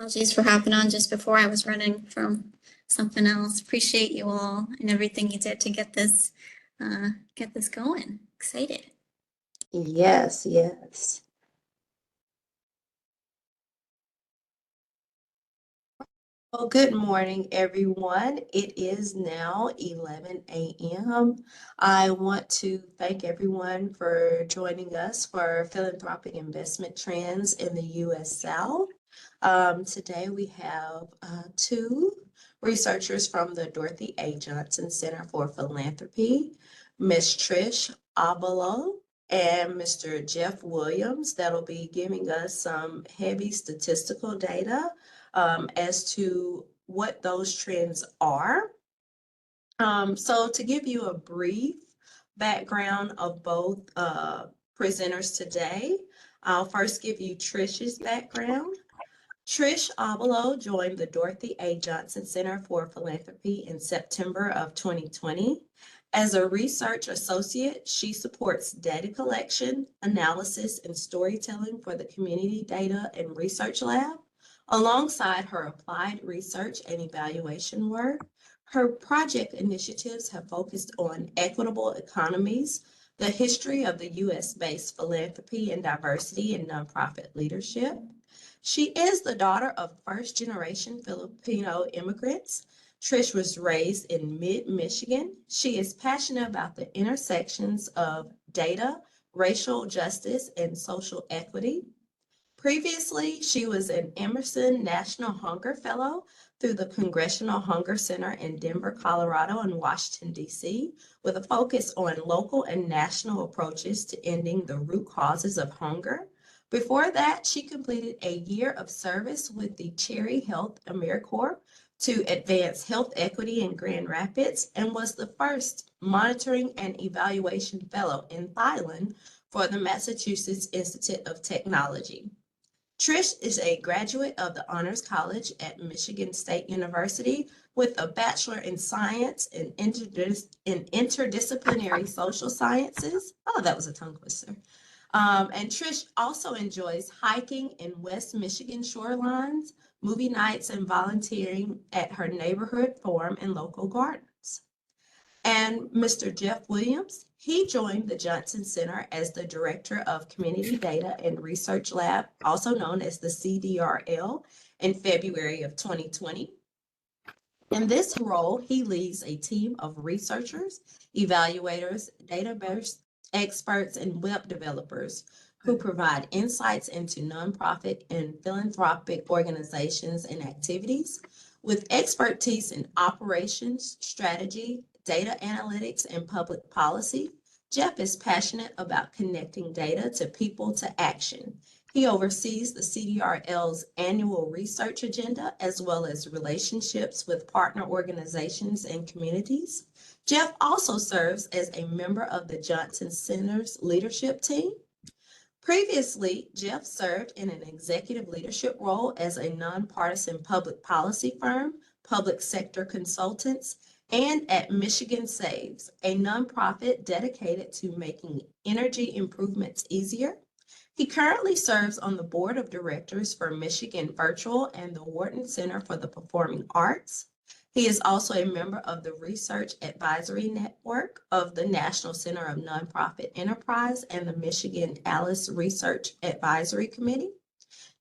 Apologies for hopping on just before I was running from something else. Appreciate you all and everything you did to get this going. Excited. Yes, yes. Well, good morning, everyone. It is now 11 a.m. I want to thank everyone for joining us for Philanthropic Investment Trends in the U.S. South. Today we have two researchers from the Dorothy A. Johnson Center for Philanthropy, Ms. Trish Abalo and Mr. Jeff Williams, that'll be giving us some heavy statistical data as to what those trends are. So to give you a brief background of both presenters today, I'll first give you Trish's background. Trish Abalo joined the Dorothy A. Johnson Center for Philanthropy in September of 2020. As a research associate, she supports data collection, analysis, and storytelling for the Community Data and Research Lab. Alongside her applied research and evaluation work, her project initiatives have focused on equitable economies, the history of the U.S.-based philanthropy and diversity in nonprofit leadership. She is the daughter of first-generation Filipino immigrants. Trish was raised in mid-Michigan. She is passionate about the intersections of data, racial justice, and social equity. Previously, she was an Emerson National Hunger Fellow through the Congressional Hunger Center in Denver, Colorado, and Washington, D.C., with a focus on local and national approaches to ending the root causes of hunger. Before that, she completed a year of service with the Cherry Health AmeriCorps to advance health equity in Grand Rapids and was the first monitoring and evaluation fellow in Thailand for the Massachusetts Institute of Technology. Trish is a graduate of the Honors College at Michigan State University with a Bachelor in Science and Interdisciplinary Social Sciences. Oh, that was a tongue twister. And Trish also enjoys hiking in West Michigan shorelines, movie nights, and volunteering at her neighborhood farm and local gardens. And Mr. Jeff Williams, he joined the Johnson Center as the Director of Community Data and Research Lab, also known as the CDRL, in February of 2020. In this role, he leads a team of researchers, evaluators, database experts, and web developers who provide insights into nonprofit and philanthropic organizations and activities. With expertise in operations, strategy, data analytics, and public policy, Jeff is passionate about connecting data to people to action. He oversees the CDRL's annual research agenda, as well as relationships with partner organizations and communities. Jeff also serves as a member of the Johnson Center's leadership team. Previously, Jeff served in an executive leadership role as a nonpartisan public policy firm, Public Sector Consultants, and at Michigan Saves, a nonprofit dedicated to making energy improvements easier. He currently serves on the board of directors for Michigan Virtual and the Wharton Center for the Performing Arts. He is also a member of the Research Advisory Network of the National Center of Nonprofit Enterprise and the Michigan Alice Research Advisory Committee.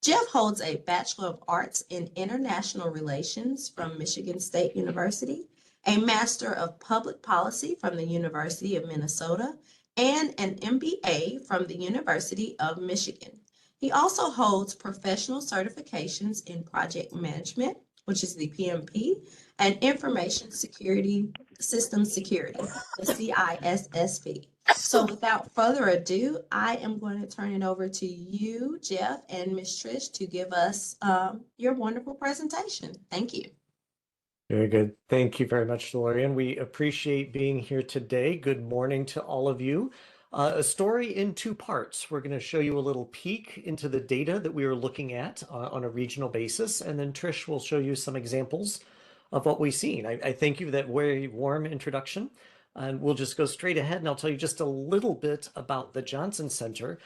Jeff holds a Bachelor of Arts in International Relations from Michigan State University, a Master of Public Policy from the University of Minnesota, and an MBA from the University of Michigan. He also holds professional certifications in project management, which is the PMP, and information security, system security, the CISSP. So without further ado, I am going to turn it over to you, Jeff, and Ms. Trish to give us your wonderful presentation. Thank you. Very good. Thank you very much, Delorian. We appreciate being here today. Good morning to all of you. A story in two parts. We're going to show you a little peek into the data that we are looking at on a regional basis, and then Trish will show you some examples of what we've seen. I thank you for that very warm introduction, and we'll just go straight ahead and I'll tell you just a little bit about the Johnson Center.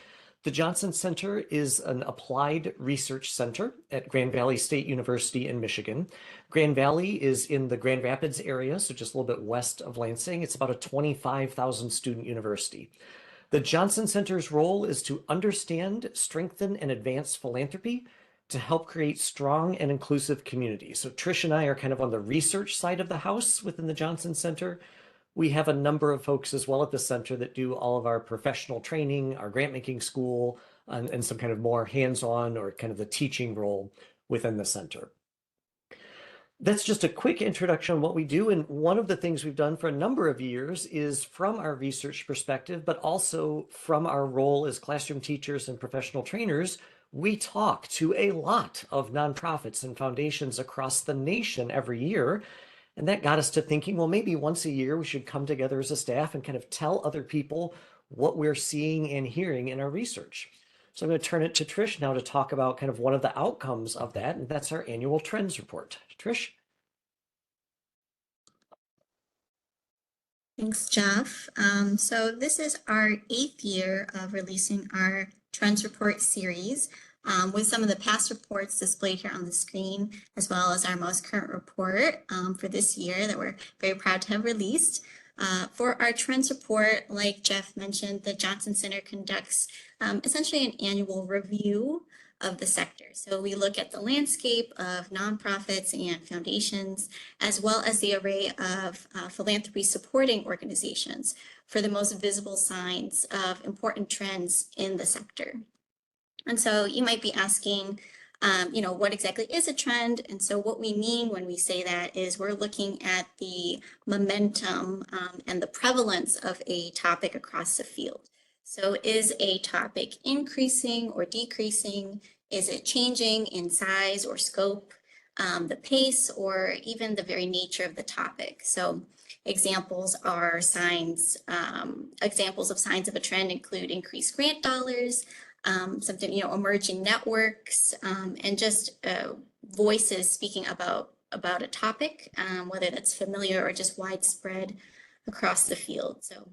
The Johnson Center is an applied research center at Grand Valley State University in Michigan. Grand Valley is in the Grand Rapids area, so just a little bit west of Lansing. It's about a 25,000 student university. The Johnson Center's role is to understand, strengthen, and advance philanthropy to help create strong and inclusive communities. So Trish and I are kind of on the research side of the house within the Johnson Center. We have a number of folks as well at the center that do all of our professional training, our grant making school, and some kind of more hands-on or kind of the teaching role within the center. That's just a quick introduction on what we do. And one of the things we've done for a number of years is from our research perspective, but also from our role as classroom teachers and professional trainers, we talk to a lot of nonprofits and foundations across the nation every year. And that got us to thinking, well, maybe once a year we should come together as a staff and kind of tell other people what we're seeing and hearing in our research. So I'm going to turn it to Trish now to talk about kind of one of the outcomes of that, and that's our annual trends report. Trish? Thanks, Jeff. So this is our 8th year of releasing our Trends Report series with some of the past reports displayed here on the screen, as well as our most current report for this year that we're very proud to have released. For our Trends Report, like Jeff mentioned, the Johnson Center conducts essentially an annual review of the sector. So we look at the landscape of nonprofits and foundations, as well as the array of philanthropy supporting organizations for the most visible signs of important trends in the sector. And so you might be asking, what exactly is a trend? And so what we mean when we say that is we're looking at the momentum and the prevalence of a topic across the field. So is a topic increasing or decreasing? Is it changing in size or scope, the pace, or even the very nature of the topic? So examples are examples of signs of a trend include increased grant dollars, emerging networks, and just voices speaking about a topic, whether that's familiar or just widespread across the field. So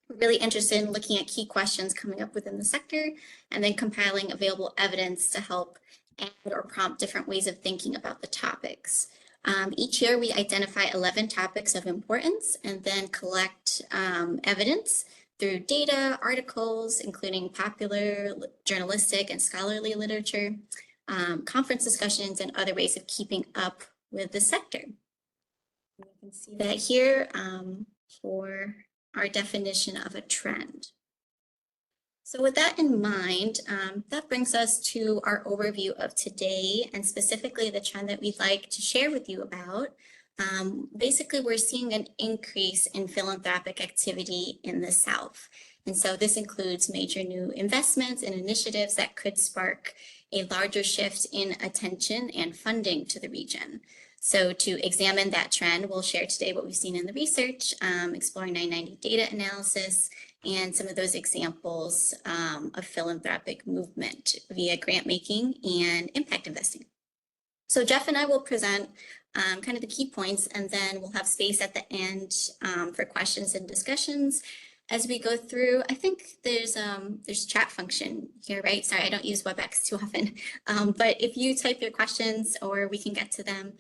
we're really interested in looking at key questions coming up within the sector and then compiling available evidence to help add or prompt different ways of thinking about the topics. Each year we identify 11 topics of importance and then collect evidence through data, articles, including popular, journalistic, and scholarly literature, conference discussions, and other ways of keeping up with the sector. You can see that here for our definition of a trend. So with that in mind, that brings us to our overview of today, and specifically the trend that we'd like to share with you about. Basically, we're seeing an increase in philanthropic activity in the South. And so this includes major new investments and initiatives that could spark a larger shift in attention and funding to the region. So to examine that trend, we'll share today what we've seen in the research, exploring 990 data analysis, and some of those examples of philanthropic movement via grant making and impact investing. So Jeff and I will present kind of the key points, and then we'll have space at the end for questions and discussions as we go through. I think there's chat function here, right? Sorry, I don't use WebEx too often, but if you type your questions, or we can get to them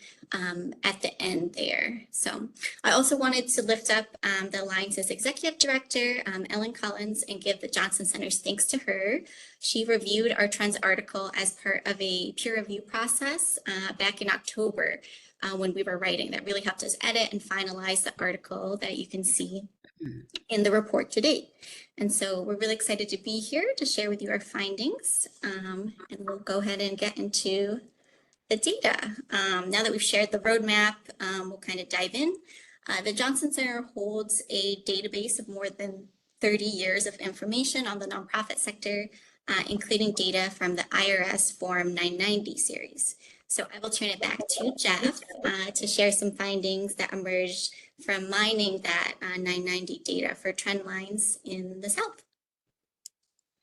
at the end there. So I also wanted to lift up the Alliance's Executive Director, Ellen Collins, and give the Johnson Center's thanks to her. She reviewed our Trends article as part of a peer review process back in October when we were writing. That really helped us edit and finalize the article that you can see in the report to date. And so we're really excited to be here to share with you our findings. And we'll go ahead and get into the data. Now that we've shared the roadmap, we'll kind of dive in. The Johnson Center holds a database of more than 30 years of information on the nonprofit sector, including data from the IRS Form 990 series. So I will turn it back to Jeff to share some findings that emerged from mining that 990 data for trend lines in the South.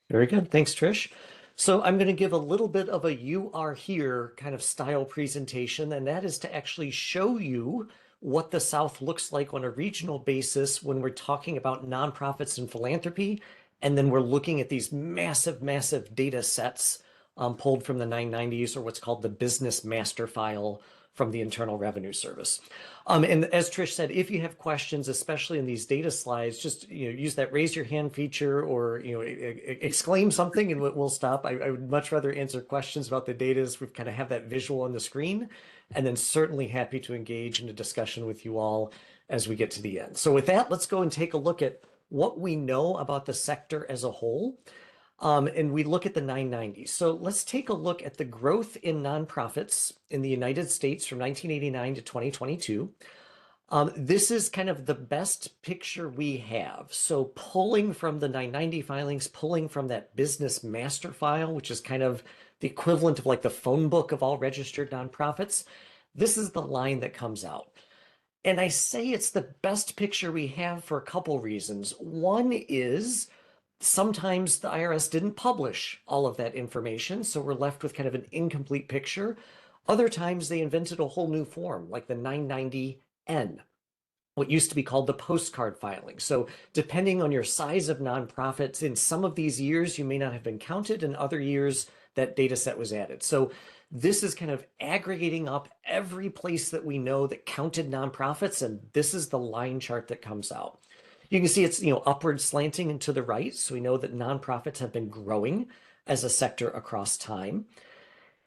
Very good. Thanks, Trish. So I'm going to give a little bit of a "you are here" kind of style presentation, and that is to actually show you what the South looks like on a regional basis when we're talking about nonprofits and philanthropy And then we're looking at these massive, massive data sets pulled from the 990s, or what's called the business master file from the Internal Revenue Service. And as Trish said, if you have questions, especially in these data slides, just use that raise your hand feature, or exclaim something and we'll stop. I would much rather answer questions about the data as we kind of have that visual on the screen, and then certainly happy to engage in a discussion with you all as we get to the end. So with that, let's go and take a look at what we know about the sector as a whole. And we look at the 990s. So let's take a look at the growth in nonprofits in the United States from 1989 to 2022. This is kind of the best picture we have. So pulling from the 990 filings, pulling from that business master file, which is kind of the equivalent of like the phone book of all registered nonprofits, this is the line that comes out. And I say it's the best picture we have for a couple reasons. One is sometimes the IRS didn't publish all of that information, so we're left with kind of an incomplete picture. Other times they invented a whole new form, like the 990N, what used to be called the postcard filing. So depending on your size of nonprofits, in some of these years, you may not have been counted, in other years, that data set was added. So this is kind of aggregating up every place that we know that counted nonprofits, and this is the line chart that comes out. You can see it's upward slanting and to the right, so we know that nonprofits have been growing as a sector across time.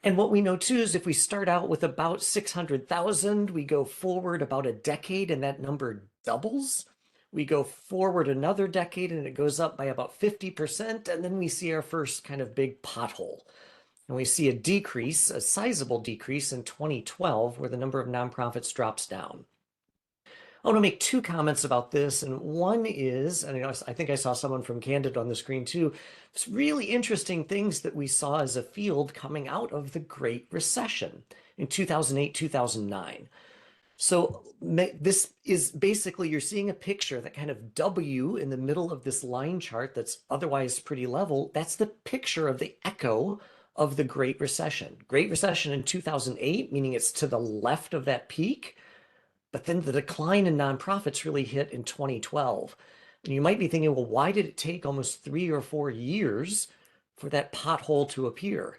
And what we know too is if we start out with about 600,000, we go forward about a decade and that number doubles. We go forward another decade and it goes up by about 50%, and then we see our first kind of big pothole. And we see a decrease, a sizable decrease in 2012, where the number of nonprofits drops down. I want to make two comments about this, and one is, and I think I saw someone from Candid on the screen too, it's really interesting things that we saw as a field coming out of the Great Recession in 2008, 2009. So this is basically, you're seeing a picture, that kind of W in the middle of this line chart that's otherwise pretty level. That's the picture of the echo of the Great Recession. Great Recession in 2008, meaning it's to the left of that peak. But then the decline in nonprofits really hit in 2012. And you might be thinking, well, why did it take almost 3 or 4 years for that pothole to appear?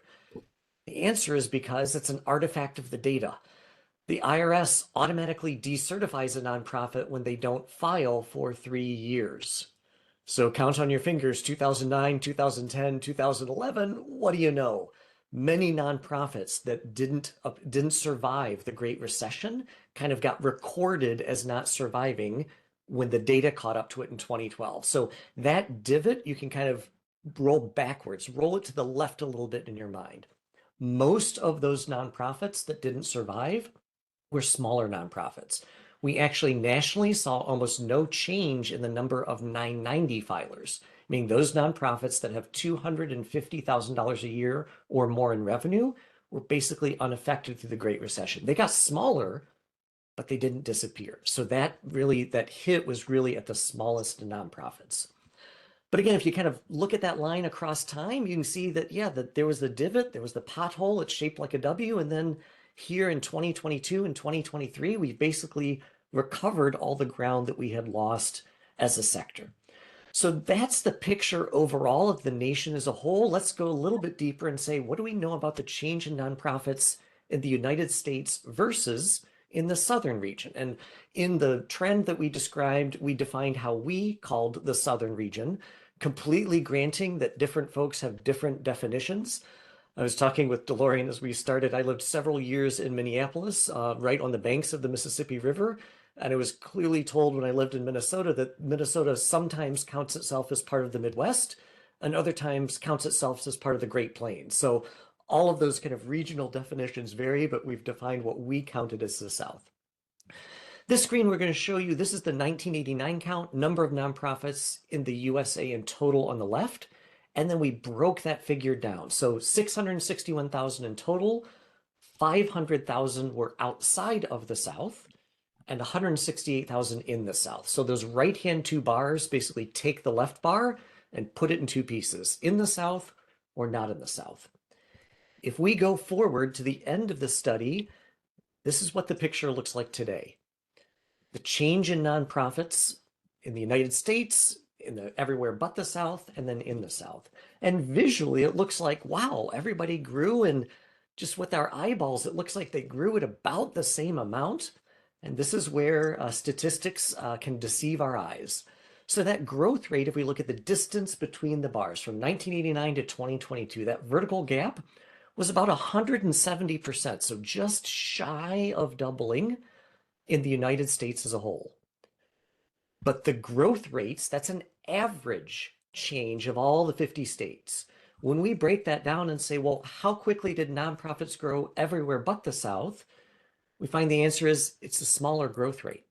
The answer is because it's an artifact of the data. The IRS automatically decertifies a nonprofit when they don't file for 3 years. So count on your fingers, 2009, 2010, 2011, what do you know? Many nonprofits that didn't survive the Great Recession kind of got recorded as not surviving when the data caught up to it in 2012. So that divot, you can kind of roll backwards, roll it to the left a little bit in your mind. Most of those nonprofits that didn't survive were smaller nonprofits. We actually nationally saw almost no change in the number of 990 filers, meaning those nonprofits that have $250,000 a year or more in revenue were basically unaffected through the Great Recession. They got smaller, but they didn't disappear. So that hit was really at the smallest nonprofits. But again, if you kind of look at that line across time, you can see that, yeah, that there was the divot, there was the pothole, it's shaped like a W, and then here in 2022 and 2023, we've basically recovered all the ground that we had lost as a sector. So that's the picture overall of the nation as a whole. Let's go a little bit deeper and say, what do we know about the change in nonprofits in the United States versus in the Southern region? And in the trend that we described, we defined how we called the Southern region, completely granting that different folks have different definitions. I was talking with DeLorean as we started. I lived several years in Minneapolis, right on the banks of the Mississippi River. And I was clearly told when I lived in Minnesota that Minnesota sometimes counts itself as part of the Midwest and other times counts itself as part of the Great Plains. So all of those kind of regional definitions vary, but we've defined what we counted as the South. This screen we're going to show you, this is the 1989 count, number of nonprofits in the USA in total on the left. And then we broke that figure down. So 661,000 in total, 500,000 were outside of the South, and 168,000 in the South. So those right-hand two bars basically take the left bar and put it in two pieces, in the South or not in the South. If we go forward to the end of the study, this is what the picture looks like today. The change in nonprofits in the United States everywhere but the South, and then in the South. And visually, it looks like, wow, everybody grew, and just with our eyeballs, it looks like they grew at about the same amount. And this is where statistics can deceive our eyes. So that growth rate, if we look at the distance between the bars from 1989 to 2022, that vertical gap was about 170%, so just shy of doubling in the United States as a whole. But the growth rates, that's an average change of all the 50 states. When we break that down and say, well, how quickly did nonprofits grow everywhere but the South? We find the answer is it's a smaller growth rate.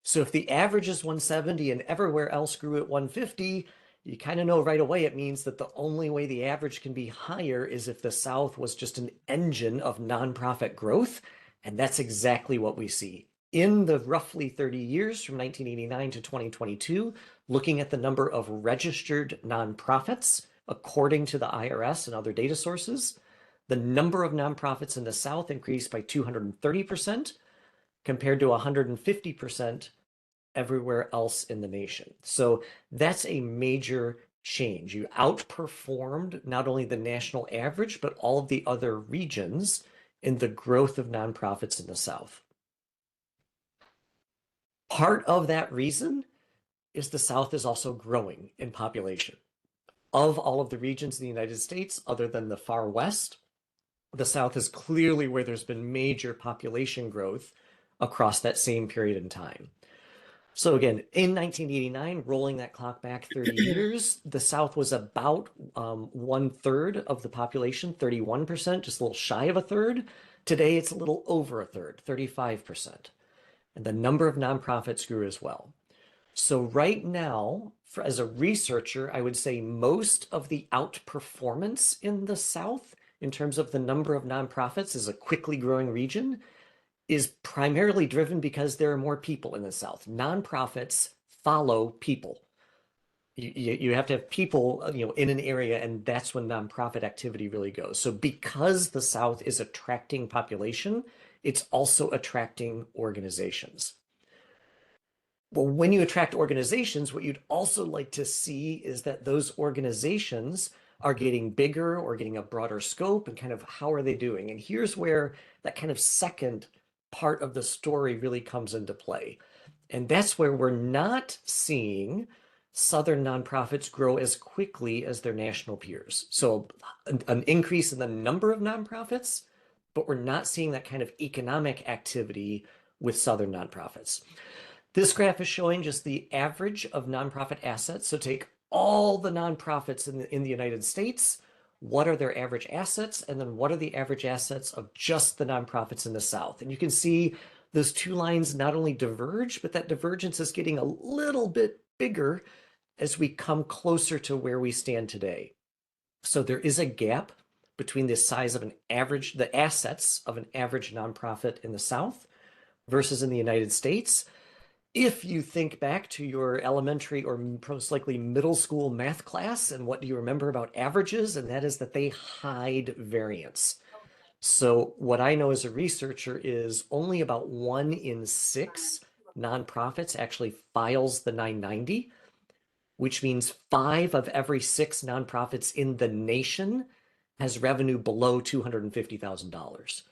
So if the average is 170 and everywhere else grew at 150, you kind of know right away it means that the only way the average can be higher is if the South was just an engine of nonprofit growth. And that's exactly what we see. In the roughly 30 years from 1989 to 2022, looking at the number of registered nonprofits, according to the IRS and other data sources, the number of nonprofits in the South increased by 230% compared to 150% everywhere else in the nation. So that's a major change. You outperformed not only the national average, but all of the other regions in the growth of nonprofits in the South. Part of that reason is the South is also growing in population. Of all of the regions in the United States, other than the far West, the South is clearly where there's been major population growth across that same period in time. So again, in 1989, rolling that clock back 30 years, the South was about 1/3 of the population, 31%, just a little shy of a third. Today, it's a little over a third, 35%. And the number of nonprofits grew as well. So right now, as a researcher, I would say most of the outperformance in the South, in terms of the number of nonprofits, is a quickly growing region, is primarily driven because there are more people in the South. Nonprofits follow people. You have to have people, in an area, and that's when nonprofit activity really goes. So because the South is attracting population, it's also attracting organizations. Well, when you attract organizations, what you'd also like to see is that those organizations are getting bigger or getting a broader scope, and kind of how are they doing? And here's where that kind of second part of the story really comes into play. And that's where we're not seeing Southern nonprofits grow as quickly as their national peers. So an increase in the number of nonprofits, but we're not seeing that kind of economic activity with Southern nonprofits. This graph is showing just the average of nonprofit assets. So take all the nonprofits in the United States, what are their average assets, and then what are the average assets of just the nonprofits in the South. And you can see those two lines not only diverge, but that divergence is getting a little bit bigger as we come closer to where we stand today. So there is a gap between the size of the assets of an average nonprofit in the South versus in the United States. If you think back to your elementary or most likely middle school math class, and what do you remember about averages? And that is that they hide variance. So what I know as a researcher is only about 1 in 6 nonprofits actually files the 990, which means 5 of every 6 nonprofits in the nation has revenue below $250,000.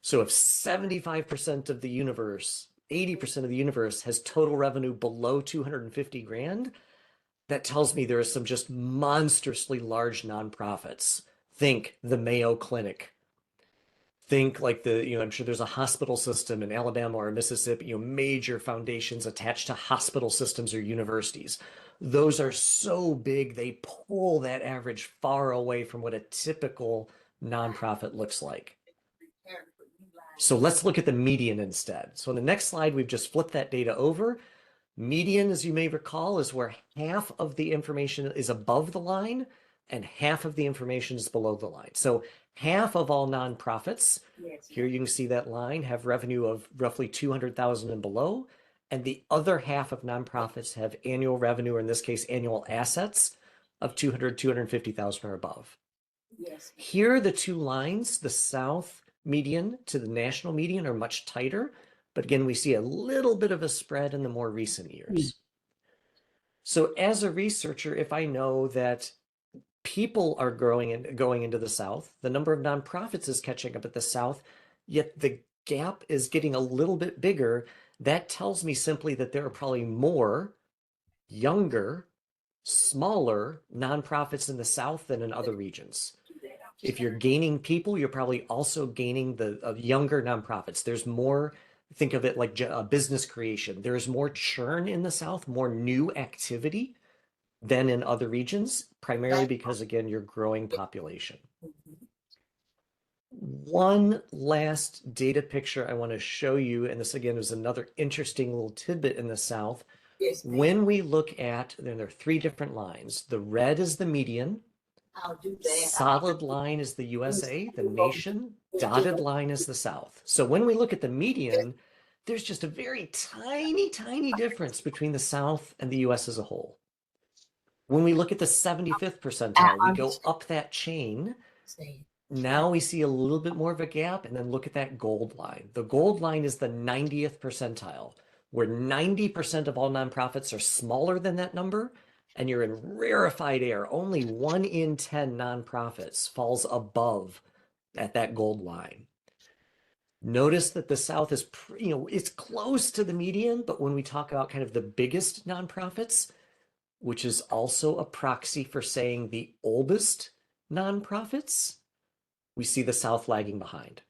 So if 75% of the universe, 80% of the universe has total revenue below 250 grand, that tells me there are some just monstrously large nonprofits. Think the Mayo Clinic. Think like I'm sure there's a hospital system in Alabama or Mississippi, major foundations attached to hospital systems or universities. Those are so big, they pull that average far away from what a typical nonprofit looks like. So let's look at the median instead. So in the next slide, we've just flipped that data over. Median, as you may recall, is where half of the information is above the line and half of the information is below the line. So half of all nonprofits, here you can see that line, have revenue of roughly 200,000 and below. And the other half of nonprofits have annual revenue, or in this case, annual assets of 250,000 or above. Here, the two lines, the South median to the national median, are much tighter. But again, we see a little bit of a spread in the more recent years. So as a researcher, if I know that people are growing and going into the South, the number of nonprofits is catching up at the South, yet the gap is getting a little bit bigger, that tells me simply that there are probably more younger, smaller nonprofits in the South than in other regions. If you're gaining people, you're probably also gaining the younger nonprofits. There's more, think of it like business creation. There's more churn in the South, more new activity than in other regions, primarily because, again, you're growing population. One last data picture I want to show you, and this again is another interesting little tidbit in the South. When we look at, there are three different lines. The red is the median, solid line is the USA, the nation, dotted line is the South. So when we look at the median, there's just a very tiny, tiny difference between the South and the US as a whole. When we look at the 75th percentile, we go up that chain. Now we see a little bit more of a gap, and then look at that gold line. The gold line is the 90th percentile, where 90% of all nonprofits are smaller than that number, and you're in rarefied air. Only 1 in 10 nonprofits falls above at that gold line. Notice that the South is, it's close to the median, but when we talk about kind of the biggest nonprofits, which is also a proxy for saying the oldest nonprofits, we see the South lagging behind.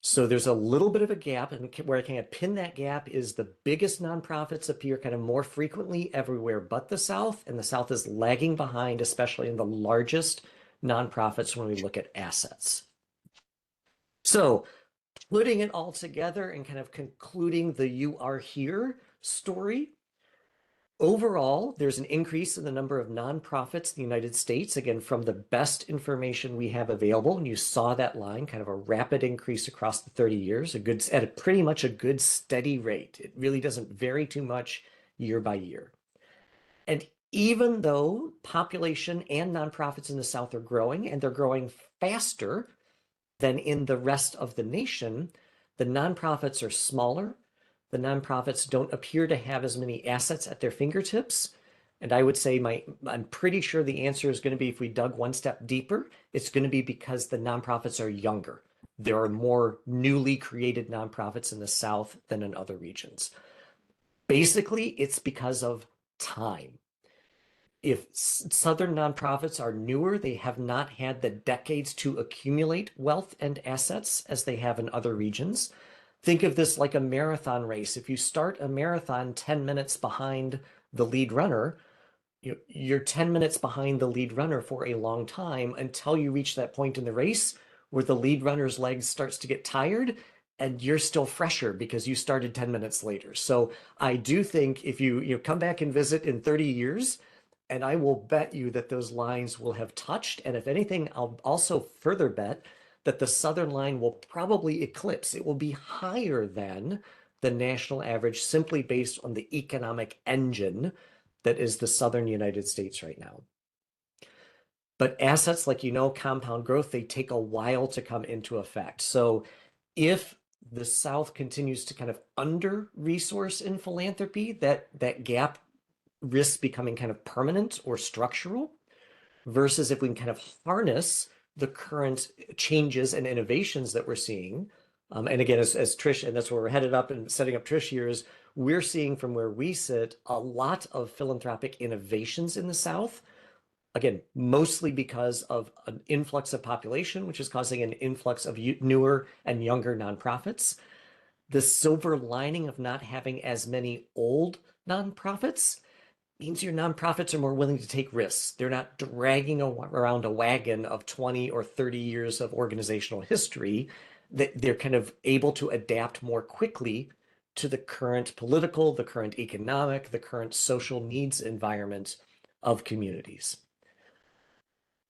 So there's a little bit of a gap, and where I can pin that gap is the biggest nonprofits appear kind of more frequently everywhere but the South, and the South is lagging behind, especially in the largest nonprofits when we look at assets. So putting it all together and kind of concluding the You Are Here story, overall, there's an increase in the number of nonprofits in the United States, again, from the best information we have available. And you saw that line, kind of a rapid increase across the 30 years, at a pretty much a good steady rate. It really doesn't vary too much year by year. And even though population and nonprofits in the South are growing, and they're growing faster than in the rest of the nation, the nonprofits are smaller. The nonprofits don't appear to have as many assets at their fingertips. And I would say I'm pretty sure the answer is going to be, if we dug one step deeper, it's going to be because the nonprofits are younger. There are more newly created nonprofits in the South than in other regions. Basically, it's because of time. If Southern nonprofits are newer, they have not had the decades to accumulate wealth and assets as they have in other regions. Think of this like a marathon race. If you start a marathon 10 minutes behind the lead runner, you're 10 minutes behind the lead runner for a long time until you reach that point in the race where the lead runner's legs starts to get tired and you're still fresher because you started 10 minutes later. So I do think if you come back and visit in 30 years, and I will bet you that those lines will have touched. And if anything, I'll also further bet that the Southern line will probably eclipse. It will be higher than the national average simply based on the economic engine that is the Southern United States right now. But assets, like compound growth, they take a while to come into effect. So if the South continues to kind of under-resource in philanthropy, that gap risks becoming kind of permanent or structural, versus if we can kind of harness the current changes and innovations that we're seeing. And again, as Trish, and that's where we're headed up and setting up Trish here, is we're seeing from where we sit a lot of philanthropic innovations in the South. Again, mostly because of an influx of population, which is causing an influx of newer and younger nonprofits. The silver lining of not having as many old nonprofits means your nonprofits are more willing to take risks. They're not dragging around a wagon of 20 or 30 years of organizational history. They're kind of able to adapt more quickly to the current political, the current economic, the current social needs environment of communities.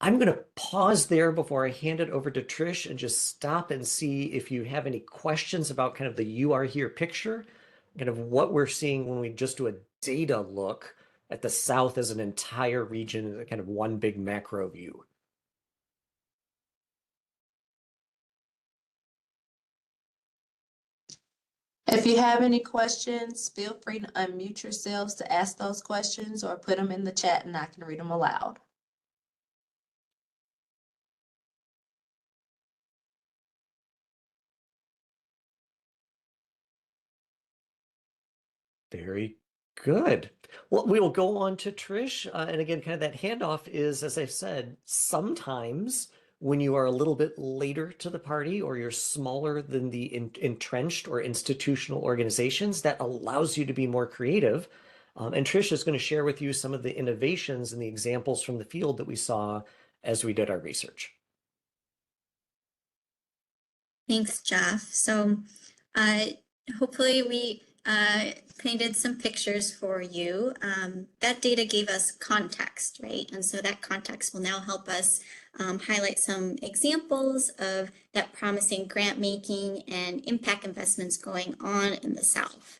I'm going to pause there before I hand it over to Trish and just stop and see if you have any questions about kind of the You Are Here picture, kind of what we're seeing when we just do a data look at the South as an entire region, kind of one big macro view. If you have any questions, feel free to unmute yourselves to ask those questions or put them in the chat and I can read them aloud. Very good. Well, we will go on to Trish. And again, kind of that handoff is, as I've said, sometimes when you are a little bit later to the party or you're smaller than the entrenched or institutional organizations, that allows you to be more creative. And Trish is going to share with you some of the innovations and the examples from the field that we saw as we did our research. Thanks, Jeff. So hopefully we painted some pictures for you. That data gave us context, right? And so that context will now help us highlight some examples of that promising grant making and impact investments going on in the South.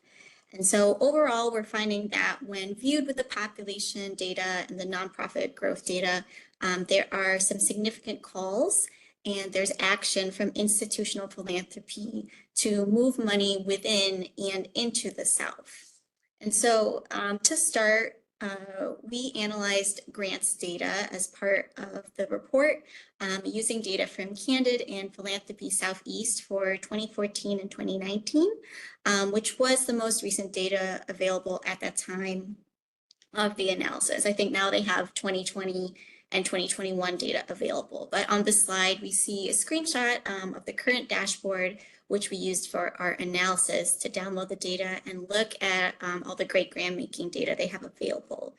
And so overall, we're finding that when viewed with the population data and the nonprofit growth data, there are some significant calls and there's action from institutional philanthropy to move money within and into the South. And so to start, we analyzed grants data as part of the report using data from Candid and Philanthropy Southeast for 2014 and 2019, which was the most recent data available at that time of the analysis. I think now they have 2020 and 2021 data available. But on this slide, we see a screenshot of the current dashboard, which we used for our analysis to download the data and look at all the great grant making data they have available.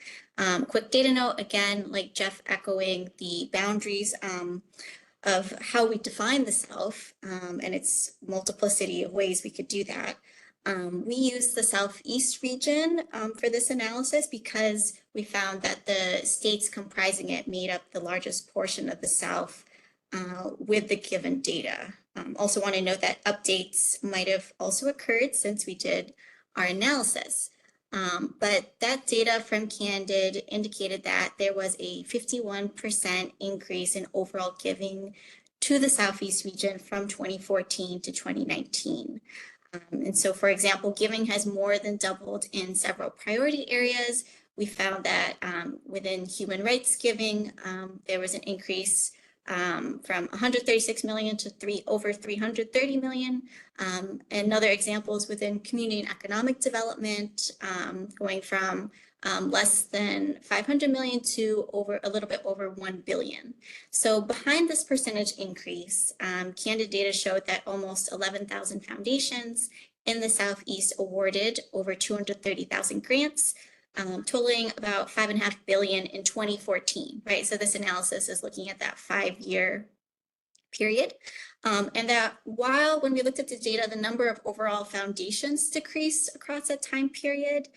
Quick data note, again, like Jeff echoing the boundaries of how we define the South and its multiplicity of ways we could do that. We used the Southeast region for this analysis because we found that the states comprising it made up the largest portion of the South with the given data. Also want to note that updates might have also occurred since we did our analysis. But that data from Candid indicated that there was a 51% increase in overall giving to the Southeast region from 2014 to 2019. And so, for example, giving has more than doubled in several priority areas. We found that within human rights giving, there was an increase from 136 million to over 330 million. And other examples within community and economic development, going from less than 500 million to a little bit over 1 billion. So behind this percentage increase, Candid data showed that almost 11,000 foundations in the Southeast awarded over 230,000 grants, totaling about 5.5 billion in 2014, right? So this analysis is looking at that 5-year period. And that while when we looked at the data, the number of overall foundations decreased across that time period,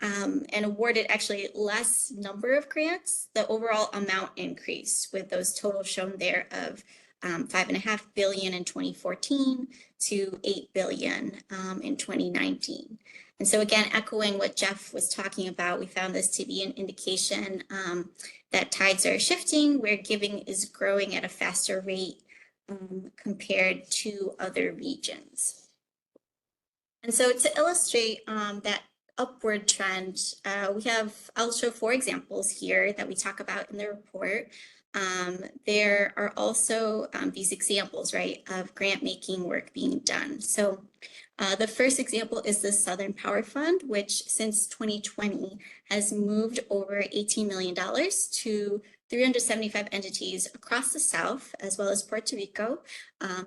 and awarded actually less number of grants, the overall amount increased with those totals shown there of 5.5 billion in 2014 to 8 billion in 2019. And so again, echoing what Jeff was talking about, we found this to be an indication that tides are shifting, where giving is growing at a faster rate compared to other regions. And so to illustrate that upward trend, I'll show 4 examples here that we talk about in the report. There are also these examples, right, of grant making work being done. So the first example is the Southern Power Fund, which since 2020 has moved over $18 million to 375 entities across the South, as well as Puerto Rico,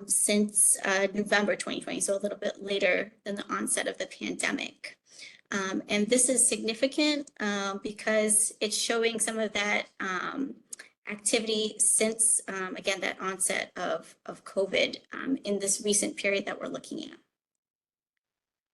since November 2020, so a little bit later than the onset of the pandemic. And this is significant because it's showing some of that activity since, again, that onset of COVID in this recent period that we're looking at.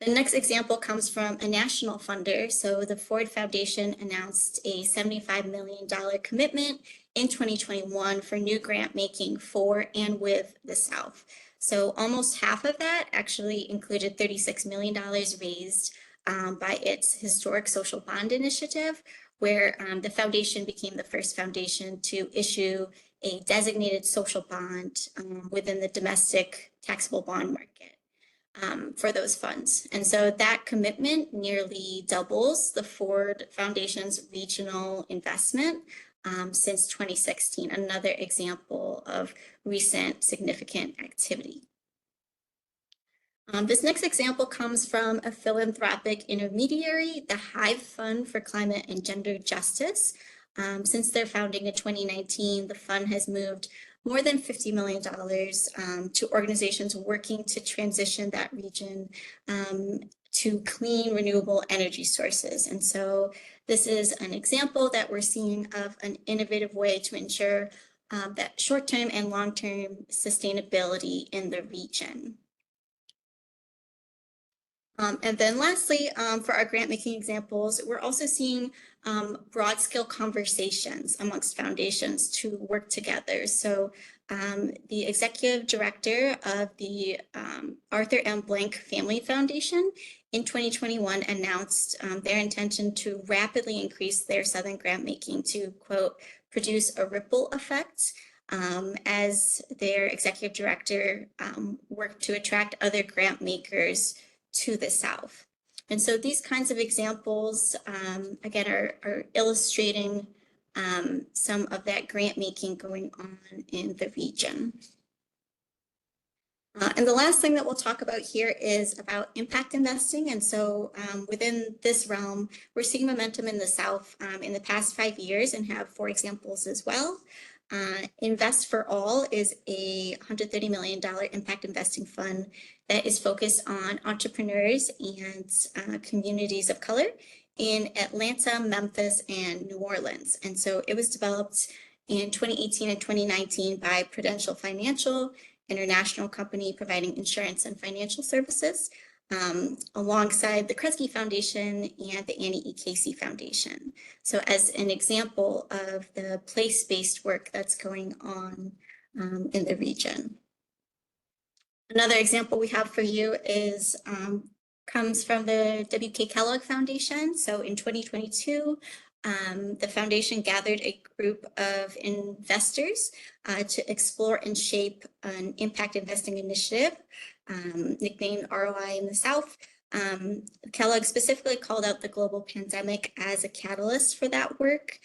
The next example comes from a national funder. So the Ford Foundation announced a $75 million commitment in 2021 for new grant making for and with the South. So almost half of that actually included $36 million raised by its historic social bond initiative, where the foundation became the first foundation to issue a designated social bond within the domestic taxable bond market. for those funds. And so that commitment nearly doubles the Ford Foundation's regional investment since 2016, another example of recent significant activity. This next example comes from a philanthropic intermediary, the Hive Fund for Climate and Gender Justice. Since their founding in 2019, the fund has moved more than $50 million to organizations working to transition that region to clean, renewable energy sources. And so this is an example that we're seeing of an innovative way to ensure that short-term and long-term sustainability in the region. And then lastly, for our grant making examples, we're also seeing broad scale conversations amongst foundations to work together. So the executive director of the Arthur M. Blank Family Foundation in 2021 announced their intention to rapidly increase their Southern grant making to, quote, produce a ripple effect as their executive director worked to attract other grant makers to the South. And so these kinds of examples, again, are illustrating some of that grant making going on in the region. And the last thing that we'll talk about here is about impact investing. And so within this realm, we're seeing momentum in the South in the past 5 years and have 4 examples as well. Invest for All is a $130 million impact investing fund that is focused on entrepreneurs and communities of color in Atlanta, Memphis, and New Orleans. And so it was developed in 2018 and 2019 by Prudential Financial, international company providing insurance and financial services, alongside the Kresge Foundation and the Annie E. Casey Foundation. So as an example of the place-based work that's going on in the region. Another example we have for you is comes from the W.K. Kellogg Foundation. So in 2022, the foundation gathered a group of investors to explore and shape an impact investing initiative nicknamed ROI in the South. Kellogg specifically called out the global pandemic as a catalyst for that work,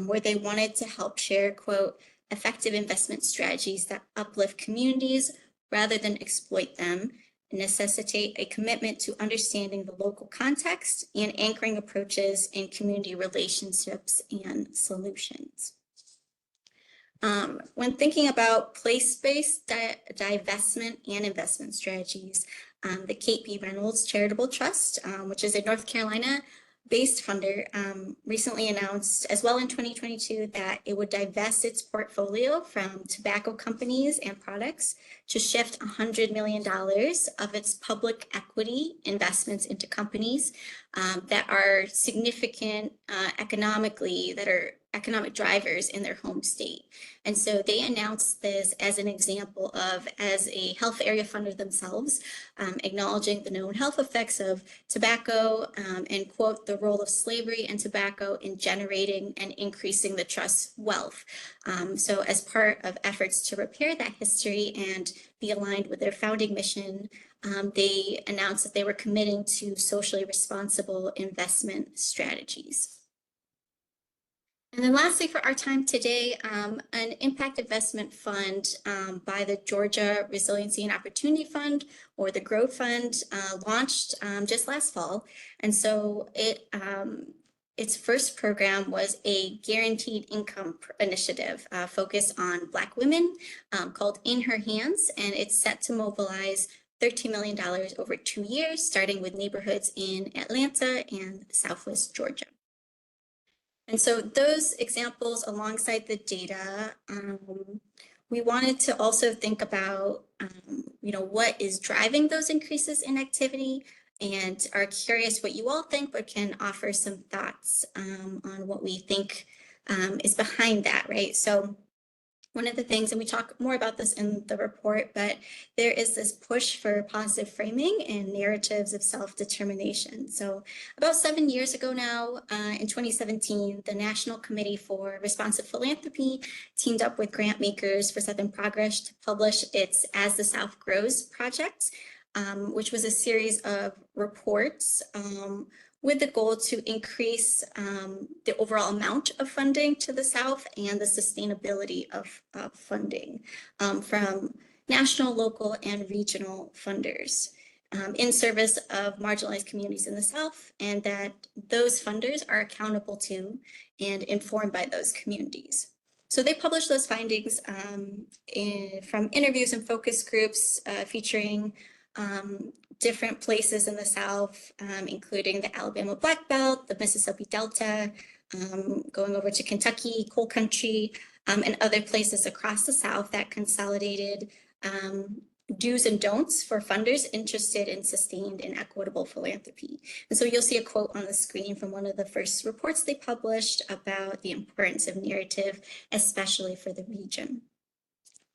where they wanted to help share, quote, effective investment strategies that uplift communities rather than exploit them, and necessitate a commitment to understanding the local context and anchoring approaches in community relationships and solutions. When thinking about place-based divestment and investment strategies, the Kate B. Reynolds Charitable Trust, which is a North Carolina-based funder, recently announced as well in 2022 that it would divest its portfolio from tobacco companies and products to shift $100 million of its public equity investments into companies that are significant economically, that are economic drivers in their home state. And so they announced this as an example of, as a health area funder themselves, acknowledging the known health effects of tobacco and, quote, the role of slavery and tobacco in generating and increasing the trust's wealth. So as part of efforts to repair that history and be aligned with their founding mission, they announced that they were committing to socially responsible investment strategies. And then lastly, for our time today, an impact investment fund by the Georgia Resiliency and Opportunity Fund, or the GROW Fund, launched just last fall. And so its first program was a guaranteed income initiative focused on Black women called In Her Hands, and it's set to mobilize $13 million over 2 years, starting with neighborhoods in Atlanta and Southwest Georgia. And so those examples alongside the data, we wanted to also think about, what is driving those increases in activity, and are curious what you all think, but can offer some thoughts on what we think is behind that, right? So one of the things, and we talk more about this in the report, but there is this push for positive framing and narratives of self-determination. So about 7 years ago now, in 2017, the National Committee for Responsive Philanthropy teamed up with grant makers for Southern Progress to publish its As the South Grows project. which was a series of reports with the goal to increase the overall amount of funding to the South and the sustainability of funding from national, local, and regional funders in service of marginalized communities in the South, and that those funders are accountable to and informed by those communities. So they published those findings from interviews and focus groups featuring different places in the South, including the Alabama Black Belt, the Mississippi Delta, going over to Kentucky, coal country, and other places across the South that consolidated do's and don'ts for funders interested in sustained and equitable philanthropy. And so you'll see a quote on the screen from one of the first reports they published about the importance of narrative, especially for the region.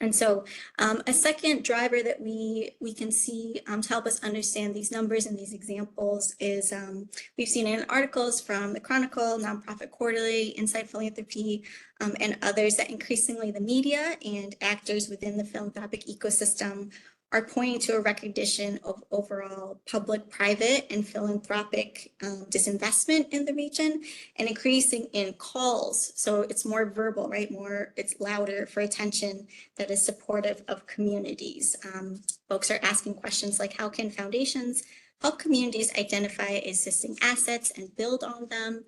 And so a second driver that we can see to help us understand these numbers and these examples is we've seen in articles from the Chronicle, Nonprofit Quarterly, Inside Philanthropy, and others that increasingly the media and actors within the philanthropic ecosystem are pointing to a recognition of overall public, private, and philanthropic disinvestment in the region, and increasing in calls. So it's more verbal, right? It's louder for attention that is supportive of communities. Folks are asking questions like, how can foundations help communities identify existing assets and build on them?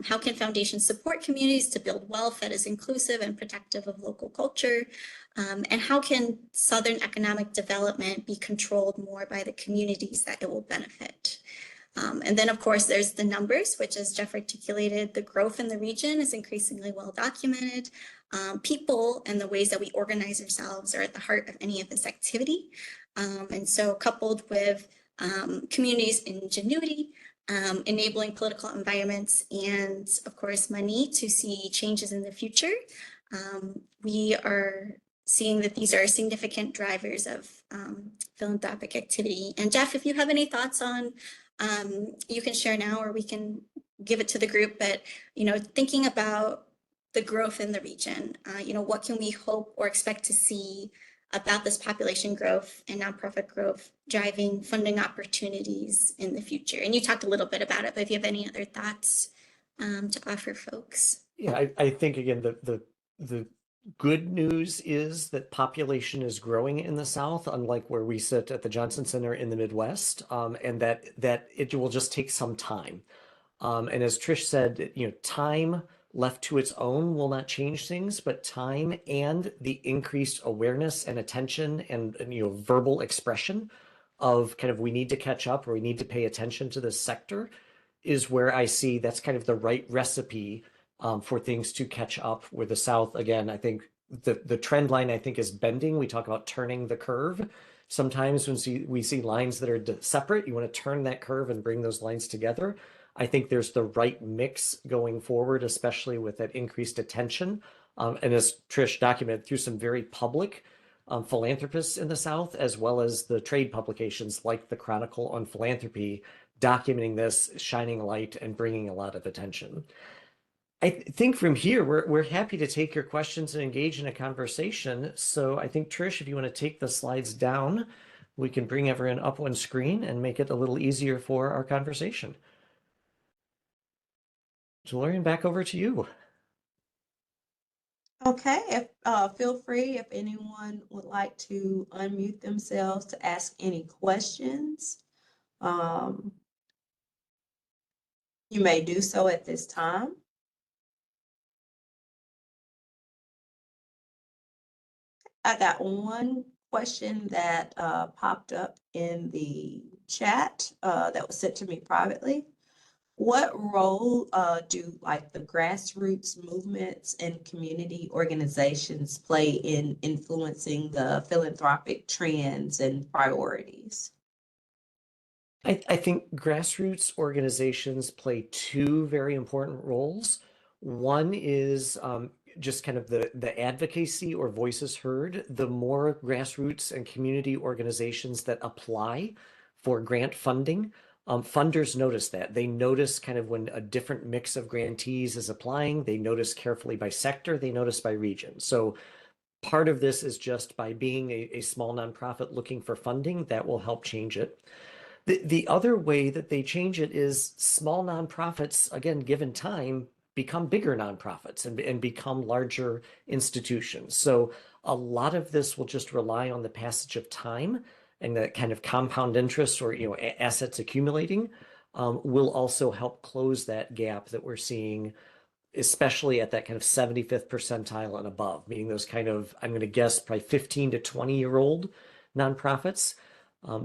How can foundations support communities to build wealth that is inclusive and protective of local culture? And how can Southern economic development be controlled more by the communities that it will benefit? And then, of course, there's the numbers, which, as Jeff articulated, the growth in the region is increasingly well documented. People and the ways that we organize ourselves are at the heart of any of this activity. And so coupled with communities' ingenuity, enabling political environments, and of course, money to see changes in the future, we are seeing that these are significant drivers of philanthropic activity. And Jeff, if you have any thoughts on, you can share now, or we can give it to the group, but, thinking about the growth in the region, what can we hope or expect to see about this population growth and nonprofit growth driving funding opportunities in the future? And you talked a little bit about it, but if you have any other thoughts to offer folks. Yeah, I think again, the good news is that population is growing in the South, unlike where we sit at the Johnson Center in the Midwest, and that it will just take some time. And as Trish said, time left to its own will not change things, but time and the increased awareness and attention and verbal expression of kind of we need to catch up or we need to pay attention to this sector is where I see that's kind of the right recipe for things to catch up with the South. Again, I think the trend line, I think, is bending. We talk about turning the curve. Sometimes when we see lines that are separate, you want to turn that curve and bring those lines together. I think there's the right mix going forward, especially with that increased attention. And as Trish documented, through some very public philanthropists in the South, as well as the trade publications like the Chronicle on Philanthropy, documenting this, shining a light, and bringing a lot of attention. I think from here, we're happy to take your questions and engage in a conversation. So I think, Trish, if you want to take the slides down, we can bring everyone up on screen and make it a little easier for our conversation. Julian, back over to you. Okay, feel free if anyone would like to unmute themselves to ask any questions. You may do so at this time. I got one question that popped up in the chat that was sent to me privately. What role do the grassroots movements and community organizations play in influencing the philanthropic trends and priorities? I think grassroots organizations play two very important roles. One is just kind of the advocacy or voices heard. The more grassroots and community organizations that apply for grant funding, funders notice that. They notice kind of when a different mix of grantees is applying. They notice carefully by sector. They notice by region. So Part of this is just by being a small nonprofit looking for funding, that will help change it. The other way that they change it is small nonprofits, again, given time, become bigger nonprofits and become larger institutions. So a lot of this will just rely on the passage of time and that kind of compound interest or assets accumulating will also help close that gap that we're seeing, especially at that kind of 75th percentile and above, meaning those kind of, I'm going to guess, probably 15 to 20-year-old nonprofits.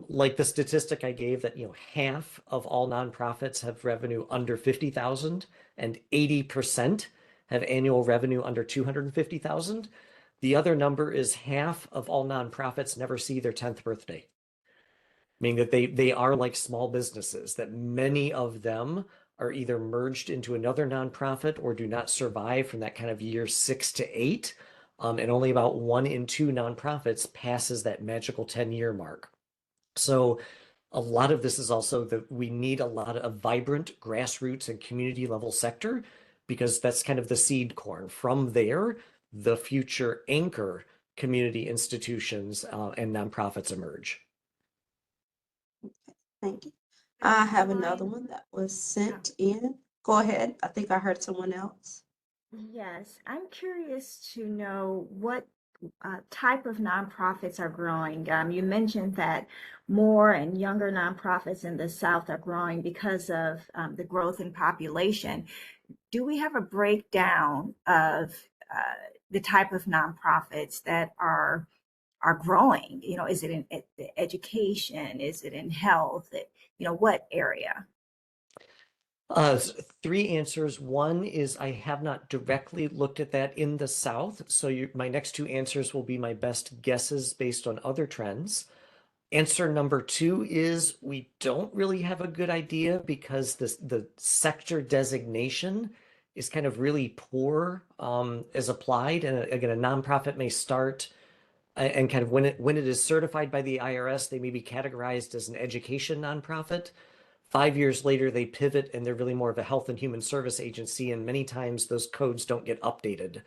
Like the statistic I gave that, half of all nonprofits have revenue under 50,000 and 80% have annual revenue under 250,000. The other number is half of all nonprofits never see their 10th birthday, meaning that they are like small businesses, that many of them are either merged into another nonprofit or do not survive from that kind of year 6 to 8. And only about 1 in 2 nonprofits passes that magical 10-year mark. So a lot of this is also that we need a lot of vibrant grassroots and community level sector, because that's kind of the seed corn. From there, the future anchor community institutions and nonprofits emerge. Thank you. I have another one that was sent in. Go ahead. I think I heard someone else. Yes, I'm curious to know what type of nonprofits are growing. You mentioned that more and younger nonprofits in the South are growing because of the growth in population. Do we have a breakdown of the type of nonprofits that are growing? Is it in education? Is it in health? What area? 3 answers. One is I have not directly looked at that in the South. So my next 2 answers will be my best guesses based on other trends. Answer number 2 is we don't really have a good idea because the sector designation is kind of really poor as applied. And again, a nonprofit may start and kind of when it is certified by the IRS, they may be categorized as an education nonprofit. 5 years later, they pivot and they're really more of a health and human service agency. And many times those codes don't get updated.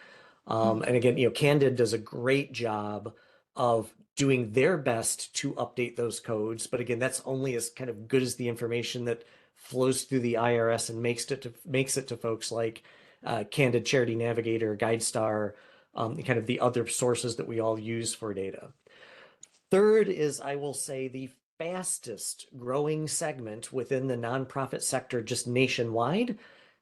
And again, Candid does a great job of doing their best to update those codes. But again, that's only as kind of good as the information that flows through the IRS and makes it to folks like Candid Charity Navigator, GuideStar, kind of the other sources that we all use for data. Third is, I will say, the fastest growing segment within the nonprofit sector just nationwide.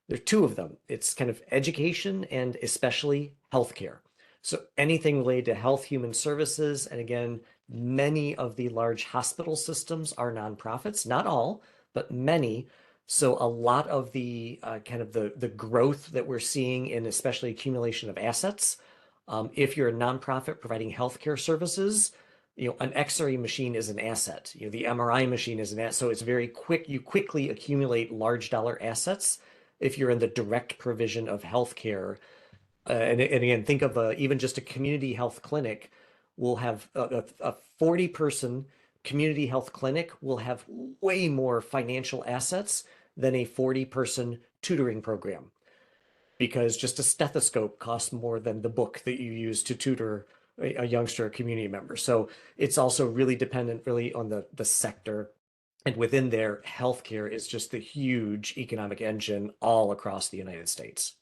There are 2 of them. It's kind of education and especially healthcare. So anything related to health, human services, and again, many of the large hospital systems are nonprofits, not all, but many. So a lot of the kind of the growth that we're seeing in especially accumulation of assets. If you're a nonprofit providing healthcare services, an X-ray machine is an asset. The MRI machine is an asset. So it's very quick. You quickly accumulate large dollar assets if you're in the direct provision of healthcare. And again, think of even just a community health clinic will have a 40-person community health clinic will have way more financial assets than a 40-person tutoring program, because just a stethoscope costs more than the book that you use to tutor a youngster or community member. So it's also really dependent really on the sector. And within there, healthcare is just the huge economic engine all across the United States.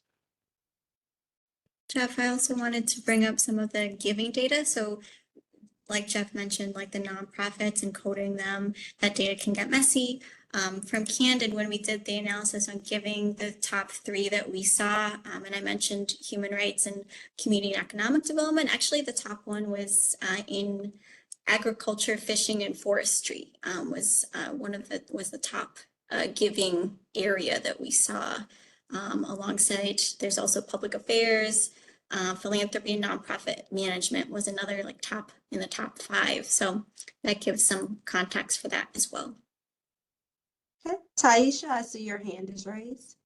Jeff, I also wanted to bring up some of the giving data. So like Jeff mentioned, like the nonprofits and coding them, that data can get messy. From Candid, when we did the analysis on giving, the top 3 that we saw, and I mentioned human rights and community and economic development, actually the top one was in agriculture, fishing, and forestry was the top giving area that we saw. Alongside, there's also public affairs, philanthropy, and nonprofit management was another top in the top 5. So that gives some context for that as well. Okay. Taisha, I see your hand is raised.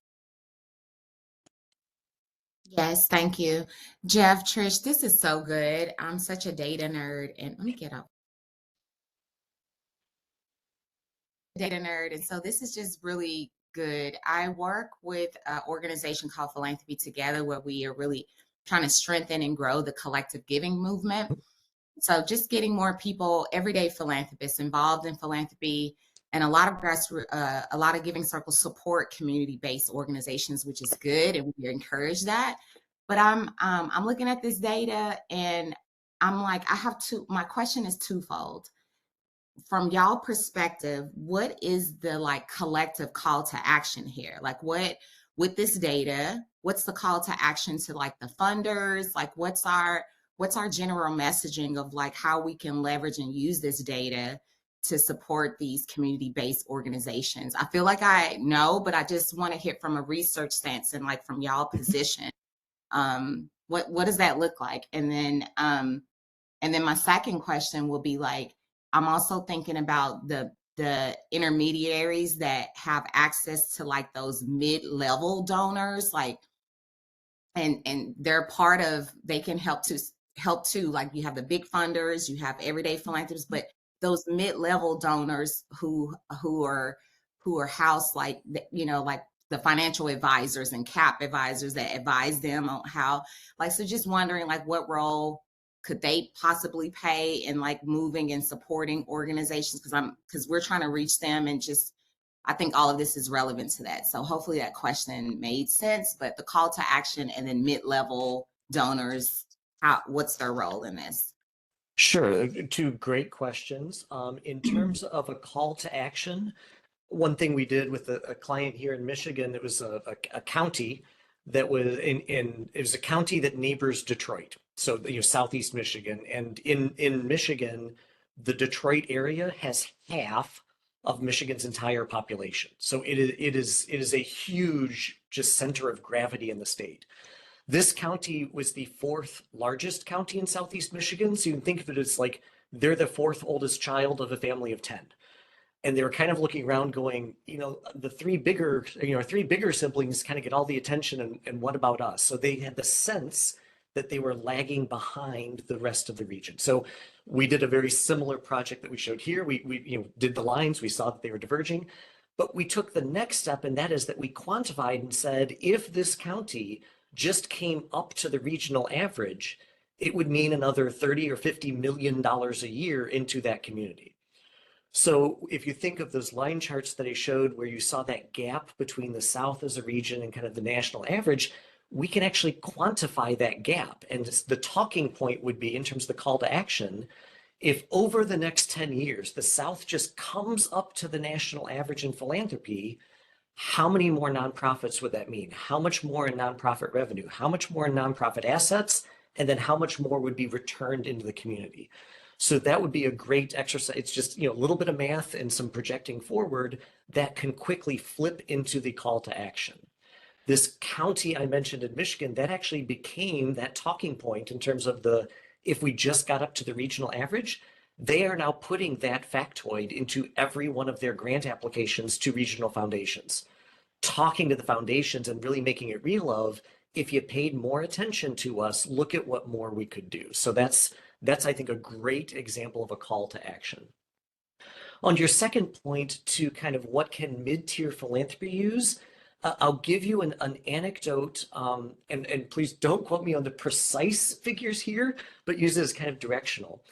Yes, thank you. Jeff, Trish, this is so good. I'm such a data nerd, and let me get up. Data nerd, and so this is just really good. I work with an organization called Philanthropic Together, where we are really trying to strengthen and grow the collective giving movement. So just getting more people, everyday philanthropists involved in philanthropy, and a lot of giving circles support community-based organizations, which is good, and we encourage that. But I'm looking at this data, and I'm like, my question is twofold. From y'all perspective, what is the like collective call to action here? Like what, with this data, what's the call to action to like the funders? Like what's our general messaging of like how we can leverage and use this data to support these community-based organizations? I feel like I know, but I just want to hear from a research stance and like from y'all position. What does that look like? And then my second question will be like, I'm also thinking about the intermediaries that have access to like those mid-level donors, like, and they're part of, they can help to like, you have the big funders, you have everyday philanthropists, but those mid-level donors who are housed like, you know, like the financial advisors and CAP advisors that advise them on how, like, so just wondering like what role could they possibly play in like moving and supporting organizations? Because we're trying to reach them, and just, I think all of this is relevant to that. So hopefully that question made sense, but the call to action and then mid-level donors, what's their role in this? Sure, two great questions. In terms of a call to action, one thing we did with a client here in Michigan, it was a county that was it was a county that neighbors Detroit. So, you know, Southeast Michigan. And in Michigan, the Detroit area has half of Michigan's entire population. So it is a huge just center of gravity in the state. This county was the fourth largest county in Southeast Michigan. So you can think of it as like they're the fourth oldest child of a family of 10. And they were kind of looking around going, you know, the three bigger siblings kind of get all the attention, and what about us? So they had the sense that they were lagging behind the rest of the region. So we did a very similar project that we showed here. We you know, did the lines, we saw that they were diverging, but we took the next step, and that is that we quantified and said, if this county just came up to the regional average, it would mean another $30 or $50 million a year into that community. So if you think of those line charts that I showed where you saw that gap between the South as a region and kind of the national average, we can actually quantify that gap. And the talking point would be, in terms of the call to action, if over the next 10 years, the South just comes up to the national average in philanthropy, how many more nonprofits would that mean? How much more in nonprofit revenue? How much more in nonprofit assets? And then how much more would be returned into the community? So that would be a great exercise. It's just, you know, a little bit of math and some projecting forward that can quickly flip into the call to action. This county I mentioned in Michigan, that actually became that talking point in terms of if we just got up to the regional average, they are now putting that factoid into every one of their grant applications to regional foundations, talking to the foundations and really making it real of, if you paid more attention to us, look at what more we could do. So that's I think a great example of a call to action. On your second point to kind of what can mid-tier philanthropy use, I'll give you an anecdote, and please don't quote me on the precise figures here, but use it as kind of directional.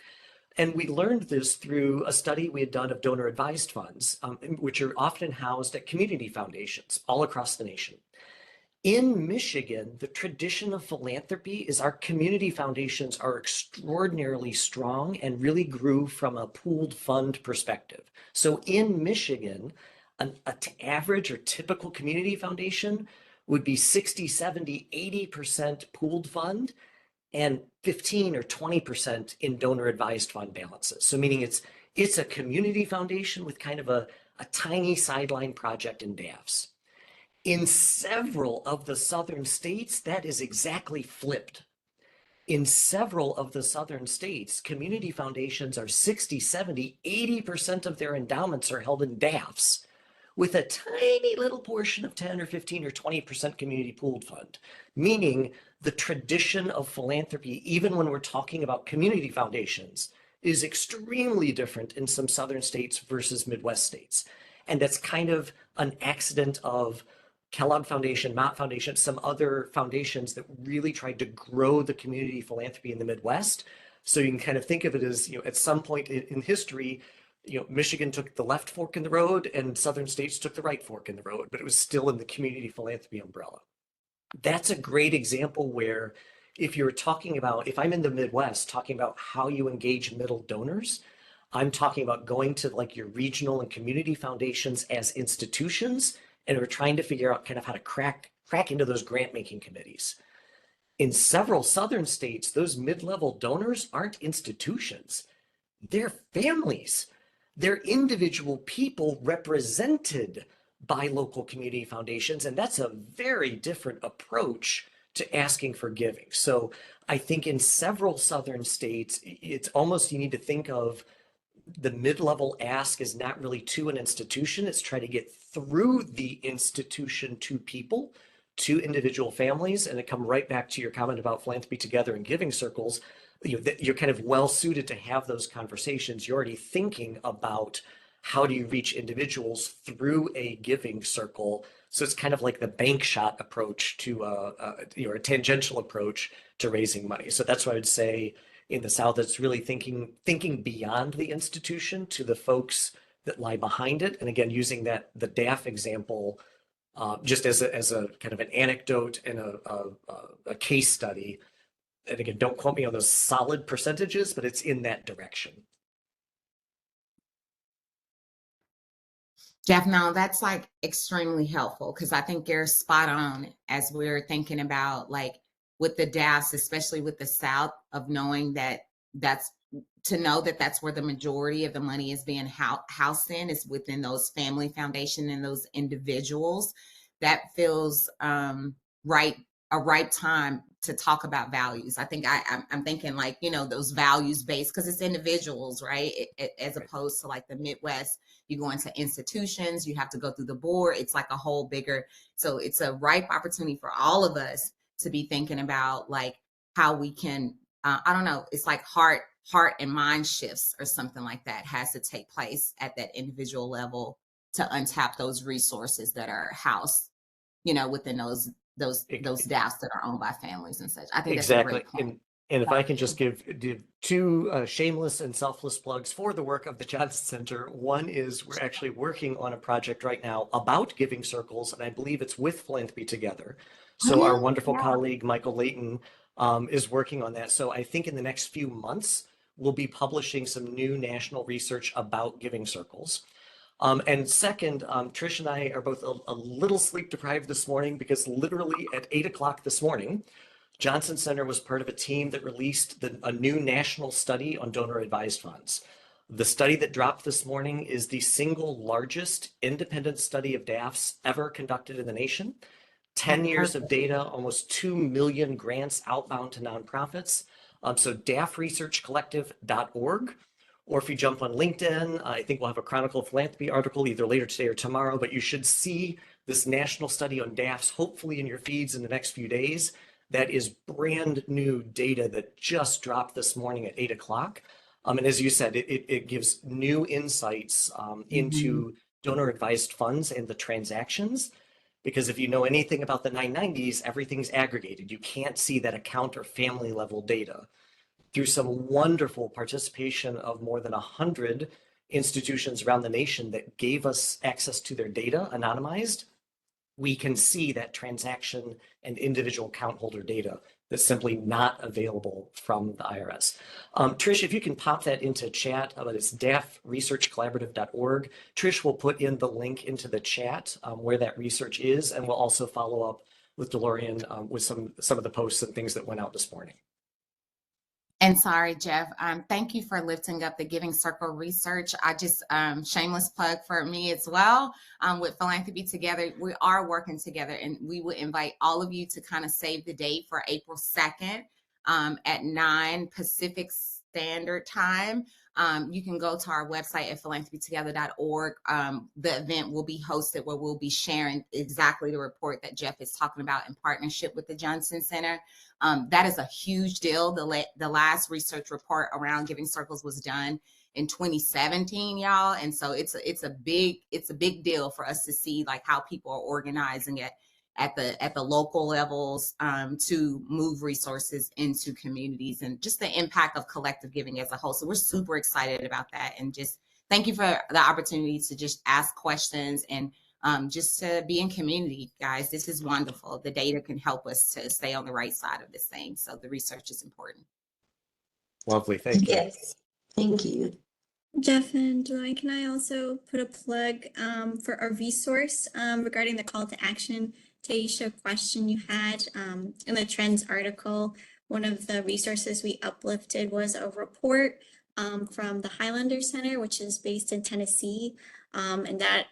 And we learned this through a study we had done of donor advised funds, which are often housed at community foundations all across the nation. In Michigan, the tradition of philanthropy is our community foundations are extraordinarily strong and really grew from a pooled fund perspective. So in Michigan, an average or typical community foundation would be 60, 70, 80% pooled fund and 15 or 20% in donor advised fund balances. So meaning it's a community foundation with kind of a tiny sideline project in DAFs. In several of the southern states, that is exactly flipped. In several of the southern states, community foundations are 60, 70, 80% of their endowments are held in DAFs, with a tiny little portion of 10 or 15 or 20% community pooled fund, meaning the tradition of philanthropy, even when we're talking about community foundations, is extremely different in some southern states versus Midwest states. And that's kind of an accident of Kellogg Foundation, Mott Foundation, some other foundations that really tried to grow the community philanthropy in the Midwest. So you can kind of think of it as, at some point in history, Michigan took the left fork in the road and southern states took the right fork in the road, but it was still in the community philanthropy umbrella. That's a great example where if I'm in the Midwest talking about how you engage middle donors, I'm talking about going to like your regional and community foundations as institutions, and we're trying to figure out kind of how to crack into those grant making committees. In several southern states, those mid-level donors aren't institutions. They're families. They're individual people represented by local community foundations, and that's a very different approach to asking for giving. So I think in several southern states, it's almost, you need to think of the mid-level ask is not really to an institution, it's trying to get through the institution to people, to individual families. And to come right back to your comment about Philanthropy Together and giving circles, you're kind of well suited to have those conversations. You're already thinking about how do you reach individuals through a giving circle. So it's kind of like the bank shot approach to a tangential approach to raising money. So that's what I would say in the South. It's really thinking beyond the institution to the folks that lie behind it. And again, using the DAF example just as a kind of an anecdote and a case study. And again, don't quote me on those solid percentages, but it's in that direction. Jeff, no, that's like extremely helpful, because I think you're spot on as we're thinking about like with the DAFs, especially with the South, of knowing that that's where the majority of the money is being housed in, is within those family foundation and those individuals. That feels a right time to talk about values. I think I'm thinking like, those values based, because it's individuals, right? As opposed to like the Midwest, you go into institutions, you have to go through the board. It's like a whole bigger, so it's a ripe opportunity for all of us to be thinking about like how we can, I don't know, it's like heart and mind shifts or something like that has to take place at that individual level to untap those resources that are housed, within those DAOs that are owned by families and such. I think that's a great point. And if I can just give two shameless and selfless plugs for the work of the Johnson Center. One is we're actually working on a project right now about giving circles, and I believe it's with Philanthropy Together. So our wonderful colleague, Michael Layton, is working on that. So I think in the next few months, we'll be publishing some new national research about giving circles. And second, Trish and I are both a little sleep deprived this morning, because literally at 8 o'clock this morning, Johnson Center was part of a team that released a new national study on donor advised funds. The study that dropped this morning is the single largest independent study of DAFs ever conducted in the nation. 10 years of data, almost 2 million grants outbound to nonprofits. So dafresearchcollective.org. Or if you jump on LinkedIn, I think we'll have a Chronicle of Philanthropy article either later today or tomorrow, but you should see this national study on DAFs hopefully in your feeds in the next few days. That is brand new data that just dropped this morning at 8 o'clock. And as you said, it gives new insights into donor advised funds and the transactions. Because if you know anything about the 990s, everything's aggregated. You can't see that account or family level data. Through some wonderful participation of more than 100 institutions around the nation that gave us access to their data anonymized, we can see that transaction and individual account holder data that's simply not available from the IRS. Trish, if you can pop that into chat, but it's dafresearchcollaborative.org. Trish will put in the link into the chat where that research is, and we'll also follow up with DeLorean with some of the posts and things that went out this morning. And sorry, Jeff, thank you for lifting up the Giving Circle research. I just, shameless plug for me as well, with Philanthropy Together. We are working together, and we would invite all of you to kind of save the date for April 2nd at 9 Pacific Standard Time. You can go to our website at philanthropytogether.org. The event will be hosted where we'll be sharing exactly the report that Jeff is talking about in partnership with the Johnson Center. That is a huge deal. The last research report around Giving Circles was done in 2017, y'all, and so it's a big deal for us to see like how people are organizing it at the local levels to move resources into communities, and just the impact of collective giving as a whole. So we're super excited about that, and just thank you for the opportunity to just ask questions and just to be in community, guys. This is wonderful. The data can help us to stay on the right side of this thing. So the research is important. Lovely. Thank you. Yes, thank you. Jeff and Joy, can I also put a plug for a resource regarding the call to action? Taisha, question you had in the Trends article. One of the resources we uplifted was a report from the Highlander Center, which is based in Tennessee, and that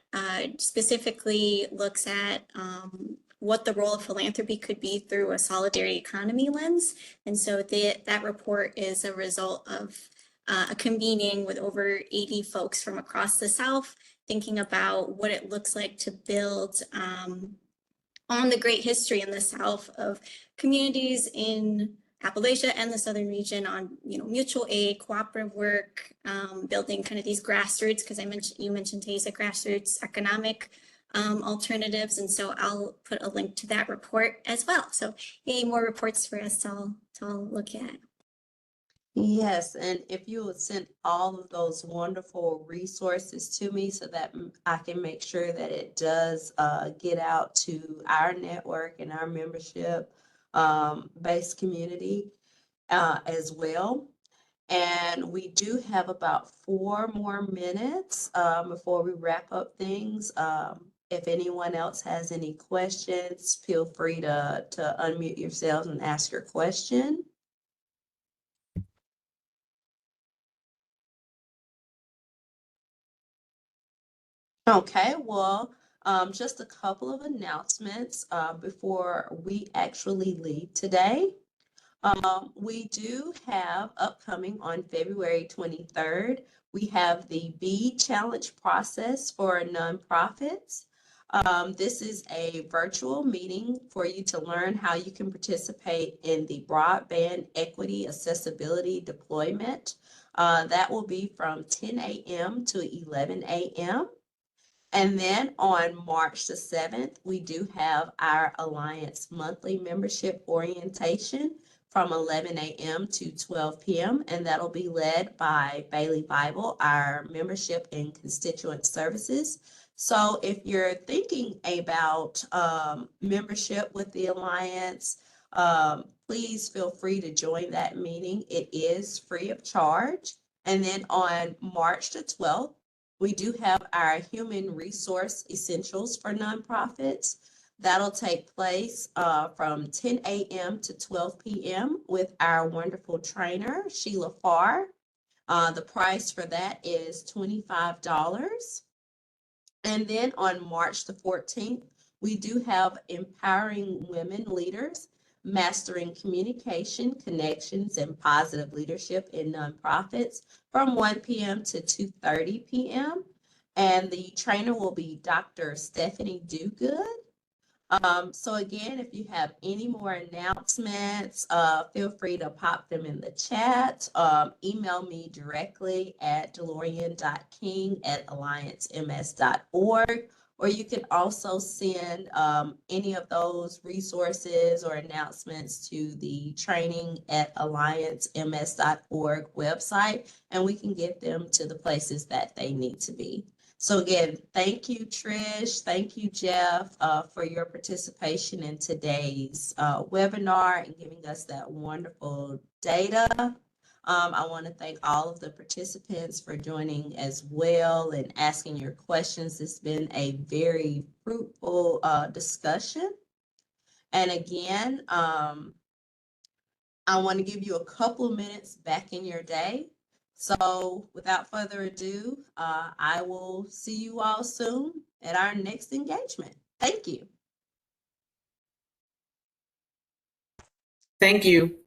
specifically looks at what the role of philanthropy could be through a solidarity economy lens. And so that report is a result of a convening with over 80 folks from across the South, thinking about what it looks like to build on the great history in the South of communities in Appalachia and the Southern region on, mutual aid, cooperative work, building kind of these grassroots, because you mentioned Taysa, grassroots economic alternatives. And so I'll put a link to that report as well. So yay, more reports for us to all look at. Yes, and if you would send all of those wonderful resources to me so that I can make sure that it does get out to our network and our membership based community as well. And we do have about 4 more minutes before we wrap up things. If anyone else has any questions, feel free to unmute yourselves and ask your question. Okay, well, just a couple of announcements before we actually leave today. We do have upcoming on February 23rd, we have the Be Challenge process for nonprofits. This is a virtual meeting for you to learn how you can participate in the broadband equity accessibility deployment. That will be from 10 a.m. to 11 a.m. And then on March the 7th, we do have our Alliance monthly membership orientation from 11 a.m. to 12 p.m. And that'll be led by Bailey Bible, our membership and constituent services. So if you're thinking about membership with the Alliance, please feel free to join that meeting. It is free of charge. And then on March the 12th, we do have our Human Resource Essentials for Nonprofits. That'll take place from 10 a.m. to 12 p.m. with our wonderful trainer, Sheila Farr. The price for that is $25. And then on March the 14th, we do have Empowering Women Leaders, Mastering Communication, Connections, and Positive Leadership in Nonprofits from 1 p.m. to 2:30 p.m. And the trainer will be Dr. Stephanie Dugood. So again, if you have any more announcements, feel free to pop them in the chat. Email me directly at delorean.king@alliancems.org, or you can also send any of those resources or announcements to the training@alliancems.org website, and we can get them to the places that they need to be. So again, thank you, Trish. Thank you, Jeff, for your participation in today's webinar and giving us that wonderful data. I want to thank all of the participants for joining as well and asking your questions. It's been a very fruitful discussion. And again, I want to give you a couple of minutes back in your day. So without further ado, I will see you all soon at our next engagement. Thank you. Thank you.